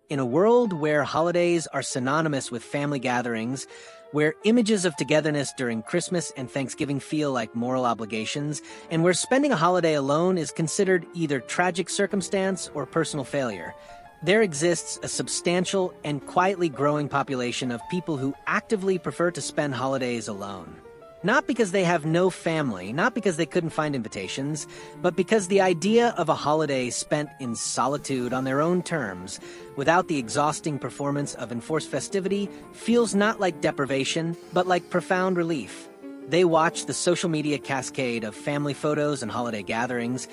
In a world where holidays are synonymous with family gatherings, where images of togetherness during Christmas and Thanksgiving feel like moral obligations, and where spending a holiday alone is considered either tragic circumstance or personal failure, there exists a substantial and quietly growing population of people who actively prefer to spend holidays alone. Not because they have no family, not because they couldn't find invitations, but because the idea of a holiday spent in solitude on their own terms, without the exhausting performance of enforced festivity, feels not like deprivation, but like profound relief. They watch the social media cascade of family photos and holiday gatherings,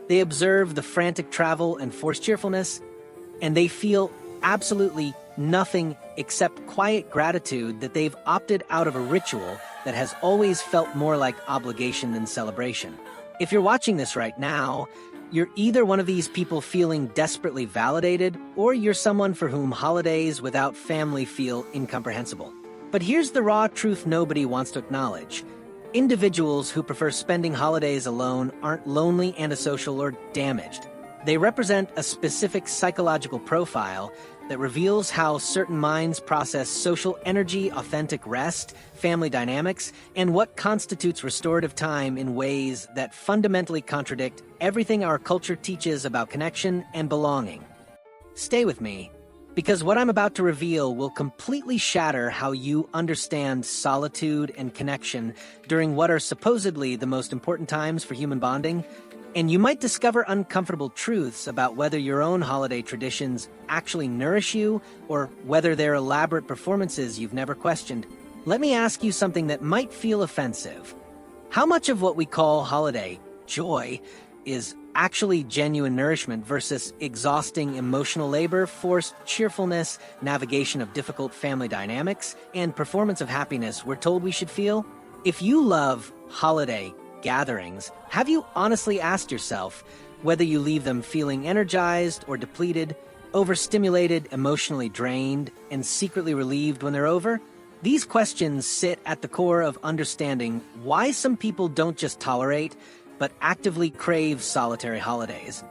they observe the frantic travel and forced cheerfulness, and they feel absolutely nothing except quiet gratitude that they've opted out of a ritual that has always felt more like obligation than celebration. If you're watching this right now, you're either one of these people feeling desperately validated, or you're someone for whom holidays without family feel incomprehensible. But here's the raw truth nobody wants to acknowledge. Individuals who prefer spending holidays alone aren't lonely, antisocial, or damaged. They represent a specific psychological profile that reveals how certain minds process social energy, authentic rest, family dynamics, and what constitutes restorative time in ways that fundamentally contradict everything our culture teaches about connection and belonging. Stay with me, because what I'm about to reveal will completely shatter how you understand solitude and connection during what are supposedly the most important times for human bonding. And you might discover uncomfortable truths about whether your own holiday traditions actually nourish you or whether they're elaborate performances you've never questioned. Let me ask you something that might feel offensive. How much of what we call holiday joy is actually genuine nourishment versus exhausting emotional labor, forced cheerfulness, navigation of difficult family dynamics, and performance of happiness we're told we should feel? If you love holiday gatherings, have you honestly asked yourself whether you leave them feeling energized or depleted, overstimulated, emotionally drained, and secretly relieved when they're over? These questions sit at the core of understanding why some people don't just tolerate, but actively crave solitary holidays.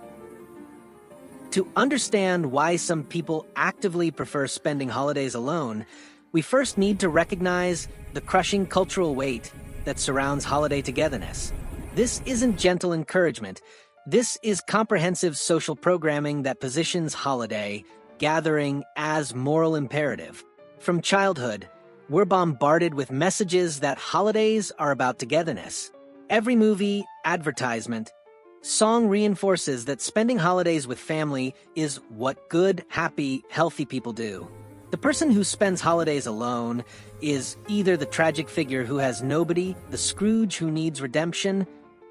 To understand why some people actively prefer spending holidays alone, we first need to recognize the crushing cultural weight that surrounds holiday togetherness. This isn't gentle encouragement. This is comprehensive social programming that positions holiday gathering as moral imperative. From childhood, we're bombarded with messages that holidays are about togetherness. Every movie, advertisement, song reinforces that spending holidays with family is what good, happy, healthy people do. The person who spends holidays alone is either the tragic figure who has nobody, the Scrooge who needs redemption,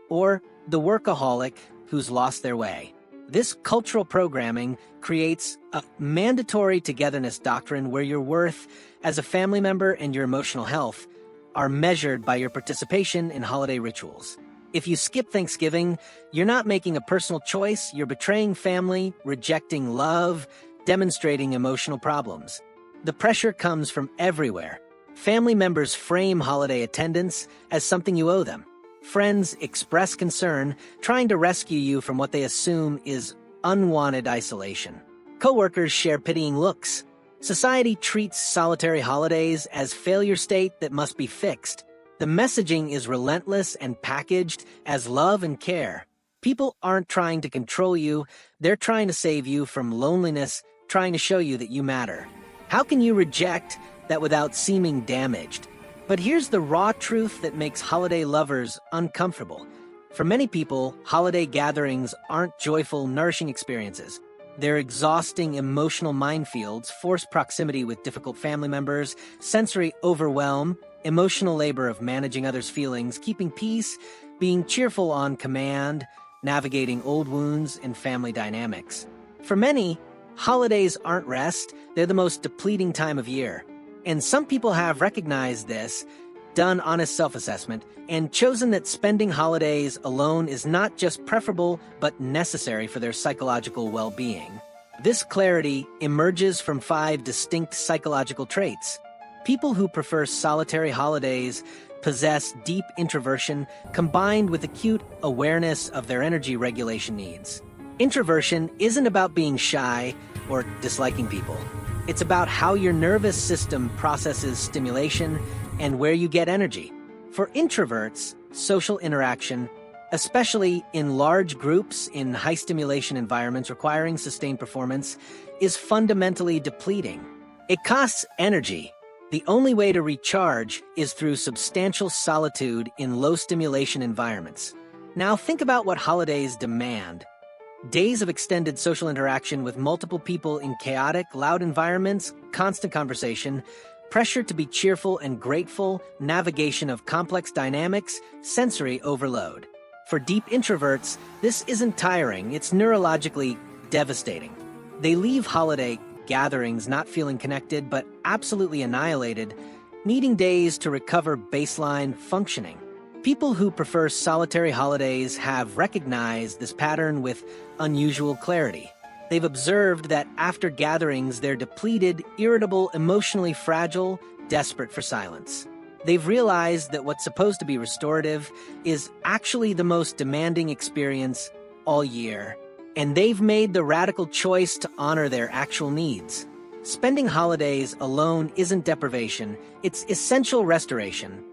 or the workaholic who's lost their way. This cultural programming creates a mandatory togetherness doctrine where your worth as a family member and your emotional health are measured by your participation in holiday rituals. If you skip Thanksgiving, you're not making a personal choice, you're betraying family, rejecting love, demonstrating emotional problems. The pressure comes from everywhere. Family members frame holiday attendance as something you owe them. Friends express concern, trying to rescue you from what they assume is unwanted isolation. Coworkers share pitying looks. Society treats solitary holidays as failure state that must be fixed. The messaging is relentless and packaged as love and care. People aren't trying to control you, they're trying to save you from loneliness, trying to show you that you matter. How can you reject that without seeming damaged? But here's the raw truth that makes holiday lovers uncomfortable. For many people, holiday gatherings aren't joyful, nourishing experiences. They're exhausting emotional minefields, forced proximity with difficult family members, sensory overwhelm, emotional labor of managing others' feelings, keeping peace, being cheerful on command, navigating old wounds and family dynamics. For many, holidays aren't rest, they're the most depleting time of year. And some people have recognized this, done honest self-assessment, and chosen that spending holidays alone is not just preferable, but necessary for their psychological well-being. This clarity emerges from 5 distinct psychological traits. People who prefer solitary holidays possess deep introversion combined with acute awareness of their energy regulation needs. Introversion isn't about being shy or disliking people. It's about how your nervous system processes stimulation and where you get energy. For introverts, social interaction, especially in large groups in high-stimulation environments requiring sustained performance, is fundamentally depleting. It costs energy. The only way to recharge is through substantial solitude in low-stimulation environments. Now think about what holidays demand. Days of extended social interaction with multiple people in chaotic, loud environments, constant conversation, pressure to be cheerful and grateful, navigation of complex dynamics, sensory overload. For deep introverts, this isn't tiring, it's neurologically devastating. They leave holiday gatherings not feeling connected but absolutely annihilated, needing days to recover baseline functioning. People who prefer solitary holidays have recognized this pattern with unusual clarity. They've observed that after gatherings, they're depleted, irritable, emotionally fragile, desperate for silence. They've realized that what's supposed to be restorative is actually the most demanding experience all year, and they've made the radical choice to honor their actual needs. Spending holidays alone isn't deprivation, it's essential restoration.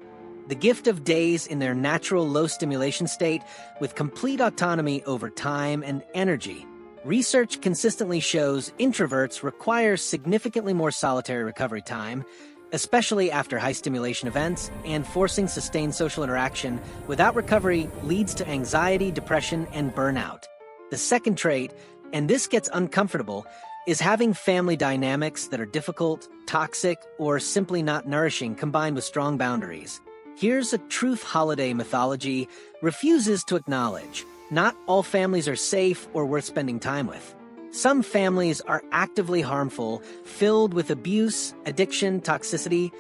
The gift of days in their natural low-stimulation state with complete autonomy over time and energy. Research consistently shows introverts require significantly more solitary recovery time, especially after high-stimulation events, and forcing sustained social interaction without recovery leads to anxiety, depression, and burnout. The second trait, and this gets uncomfortable, is having family dynamics that are difficult, toxic, or simply not nourishing combined with strong boundaries. Here's a truth holiday mythology refuses to acknowledge. Not all families are safe or worth spending time with. Some families are actively harmful, filled with abuse, addiction, toxicity,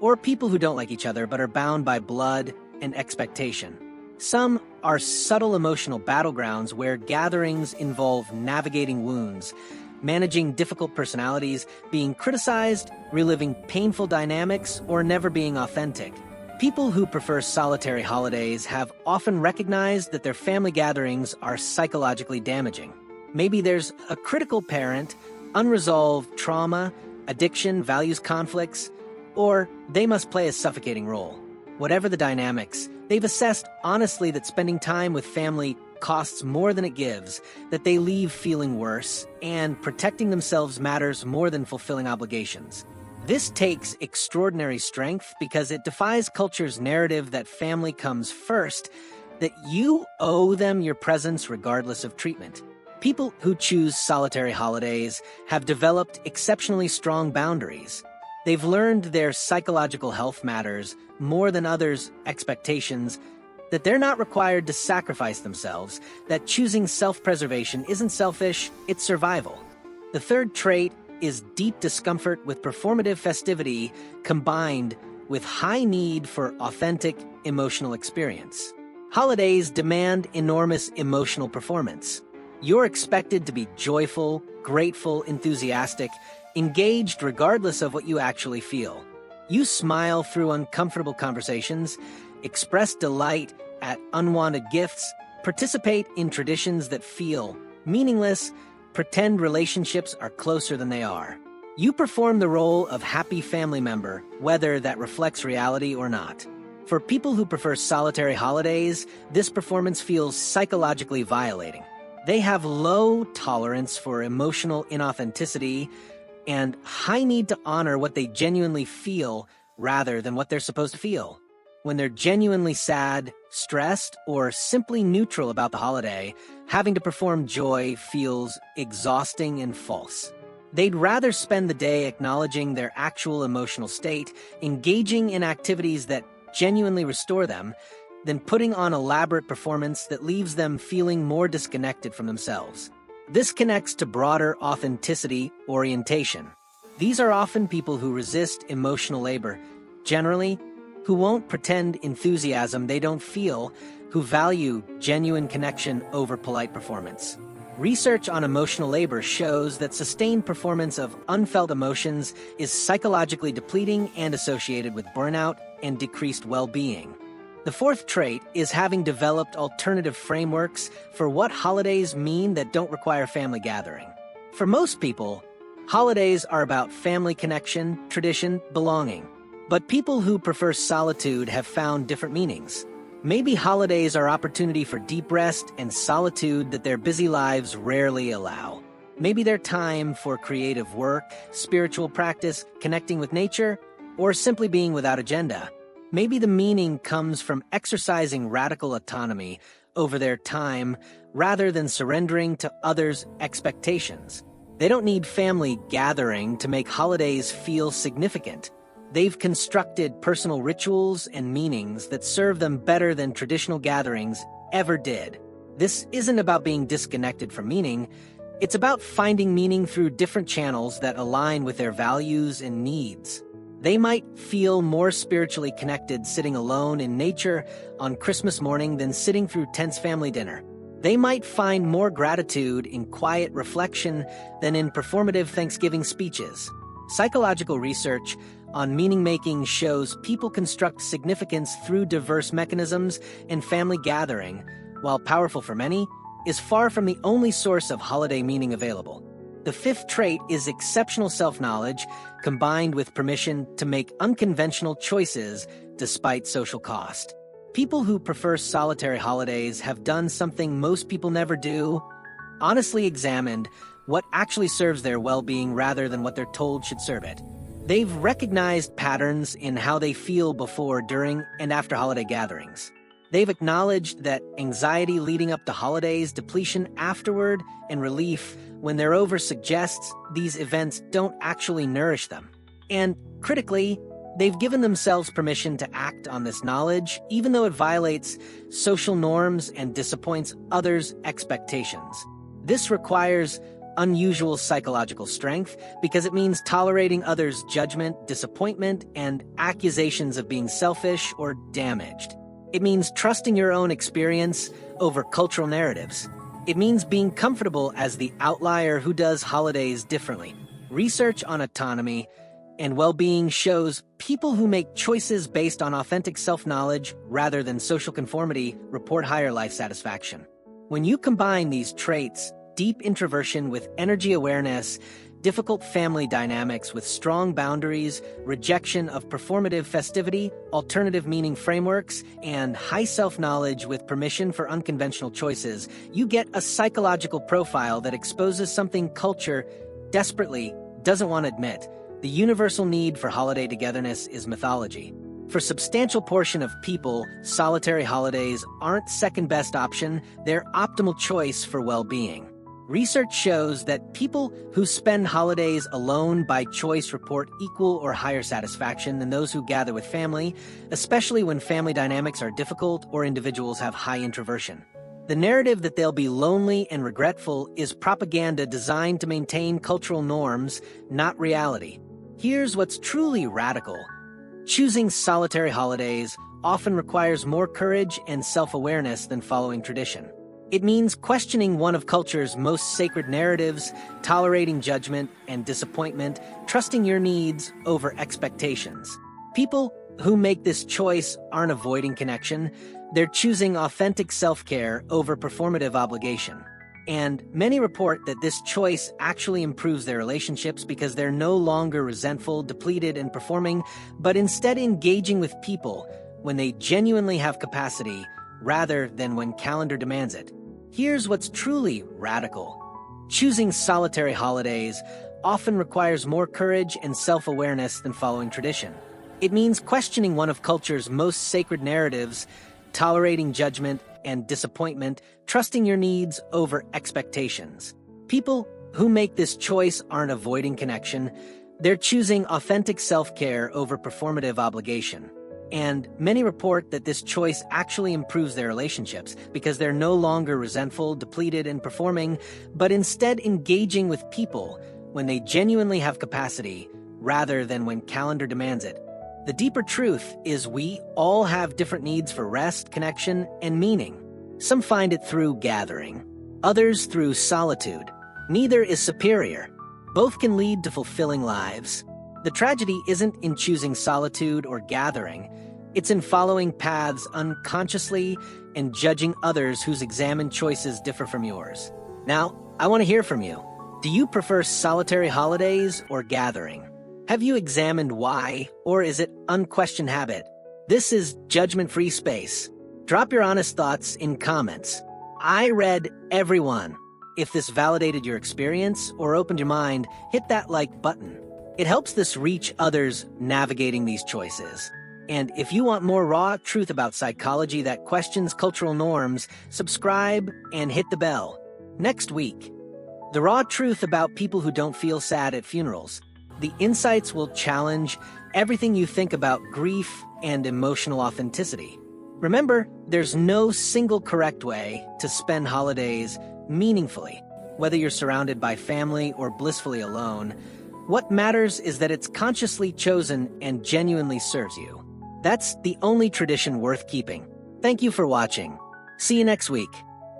or people who don't like each other but are bound by blood and expectation. Some are subtle emotional battlegrounds where gatherings involve navigating wounds, managing difficult personalities, being criticized, reliving painful dynamics, or never being authentic. People who prefer solitary holidays have often recognized that their family gatherings are psychologically damaging. Maybe there's a critical parent, unresolved trauma, addiction, values conflicts, or they must play a suffocating role. Whatever the dynamics, they've assessed honestly that spending time with family costs more than it gives, that they leave feeling worse, and protecting themselves matters more than fulfilling obligations. This takes extraordinary strength because it defies culture's narrative that family comes first, that you owe them your presence regardless of treatment. People who choose solitary holidays have developed exceptionally strong boundaries. They've learned their psychological health matters more than others' expectations, that they're not required to sacrifice themselves, that choosing self-preservation isn't selfish, it's survival. The third trait is deep discomfort with performative festivity combined with high need for authentic emotional experience. Holidays demand enormous emotional performance. You're expected to be joyful, grateful, enthusiastic, engaged regardless of what you actually feel. You smile through uncomfortable conversations, express delight at unwanted gifts, participate in traditions that feel meaningless, pretend relationships are closer than they are. You perform the role of happy family member, whether that reflects reality or not. For people who prefer solitary holidays, this performance feels psychologically violating. They have low tolerance for emotional inauthenticity and high need to honor what they genuinely feel rather than what they're supposed to feel. When they're genuinely sad, stressed, or simply neutral about the holiday, having to perform joy feels exhausting and false. They'd rather spend the day acknowledging their actual emotional state, engaging in activities that genuinely restore them, than putting on elaborate performance that leaves them feeling more disconnected from themselves. This connects to broader authenticity orientation. These are often people who resist emotional labor, generally, who won't pretend enthusiasm they don't feel, who value genuine connection over polite performance. Research on emotional labor shows that sustained performance of unfelt emotions is psychologically depleting and associated with burnout and decreased well-being. The fourth trait is having developed alternative frameworks for what holidays mean that don't require family gathering. For most people, holidays are about family connection, tradition, belonging. But people who prefer solitude have found different meanings. Maybe holidays are opportunity for deep rest and solitude that their busy lives rarely allow. Maybe they're time for creative work, spiritual practice, connecting with nature, or simply being without agenda. Maybe the meaning comes from exercising radical autonomy over their time rather than surrendering to others' expectations. They don't need family gathering to make holidays feel significant. They've constructed personal rituals and meanings that serve them better than traditional gatherings ever did. This isn't about being disconnected from meaning. It's about finding meaning through different channels that align with their values and needs. They might feel more spiritually connected sitting alone in nature on Christmas morning than sitting through tense family dinner. They might find more gratitude in quiet reflection than in performative Thanksgiving speeches. Psychological research on meaning-making shows people construct significance through diverse mechanisms, and family gathering, while powerful for many, is far from the only source of holiday meaning available. The fifth trait is exceptional self-knowledge combined with permission to make unconventional choices despite social cost. People who prefer solitary holidays have done something most people never do: honestly examined what actually serves their well-being rather than what they're told should serve it. They've recognized patterns in how they feel before, during, and after holiday gatherings. They've acknowledged that anxiety leading up to holidays, depletion afterward, and relief when they're over suggests these events don't actually nourish them. And, critically, they've given themselves permission to act on this knowledge, even though it violates social norms and disappoints others' expectations. This requires unusual psychological strength because it means tolerating others' judgment, disappointment, and accusations of being selfish or damaged. It means trusting your own experience over cultural narratives. It means being comfortable as the outlier who does holidays differently. Research on autonomy and well-being shows people who make choices based on authentic self-knowledge rather than social conformity report higher life satisfaction. When you combine these traits, deep introversion with energy awareness, difficult family dynamics with strong boundaries, rejection of performative festivity, alternative meaning frameworks, and high self-knowledge with permission for unconventional choices, you get a psychological profile that exposes something culture desperately doesn't want to admit. The universal need for holiday togetherness is mythology. For a substantial portion of people, solitary holidays aren't second-best option, they're optimal choice for well-being. Research shows that people who spend holidays alone by choice report equal or higher satisfaction than those who gather with family, especially when family dynamics are difficult or individuals have high introversion. The narrative that they'll be lonely and regretful is propaganda designed to maintain cultural norms, not reality. Here's what's truly radical. Choosing solitary holidays often requires more courage and self-awareness than following tradition. It means questioning one of culture's most sacred narratives, tolerating judgment and disappointment, trusting your needs over expectations. People who make this choice aren't avoiding connection, they're choosing authentic self-care over performative obligation. And many report that this choice actually improves their relationships because they're no longer resentful, depleted, and performing, but instead engaging with people when they genuinely have capacity rather than when calendar demands it. Here's what's truly radical. Choosing solitary holidays often requires more courage and self-awareness than following tradition. It means questioning one of culture's most sacred narratives, tolerating judgment and disappointment, trusting your needs over expectations. People who make this choice aren't avoiding connection, they're choosing authentic self-care over performative obligation. And many report that this choice actually improves their relationships because they're no longer resentful, depleted, and performing, but instead engaging with people when they genuinely have capacity rather than when calendar demands it. The deeper truth is we all have different needs for rest, connection, and meaning. Some find it through gathering, others through solitude. Neither is superior. Both can lead to fulfilling lives. The tragedy isn't in choosing solitude or gathering. It's in following paths unconsciously and judging others whose examined choices differ from yours. Now, I want to hear from you. Do you prefer solitary holidays or gathering? Have you examined why, or is it unquestioned habit? This is judgment-free space. Drop your honest thoughts in comments. I read every one. If this validated your experience or opened your mind, hit that like button. It helps this reach others navigating these choices. And if you want more raw truth about psychology that questions cultural norms, subscribe and hit the bell. Next week, the raw truth about people who don't feel sad at funerals. The insights will challenge everything you think about grief and emotional authenticity. Remember, there's no single correct way to spend holidays meaningfully, whether you're surrounded by family or blissfully alone. What matters is that it's consciously chosen and genuinely serves you. That's the only tradition worth keeping. Thank you for watching. See you next week.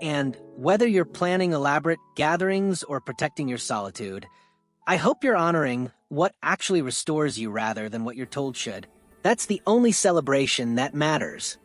And whether you're planning elaborate gatherings or protecting your solitude, I hope you're honoring what actually restores you rather than what you're told should. That's the only celebration that matters.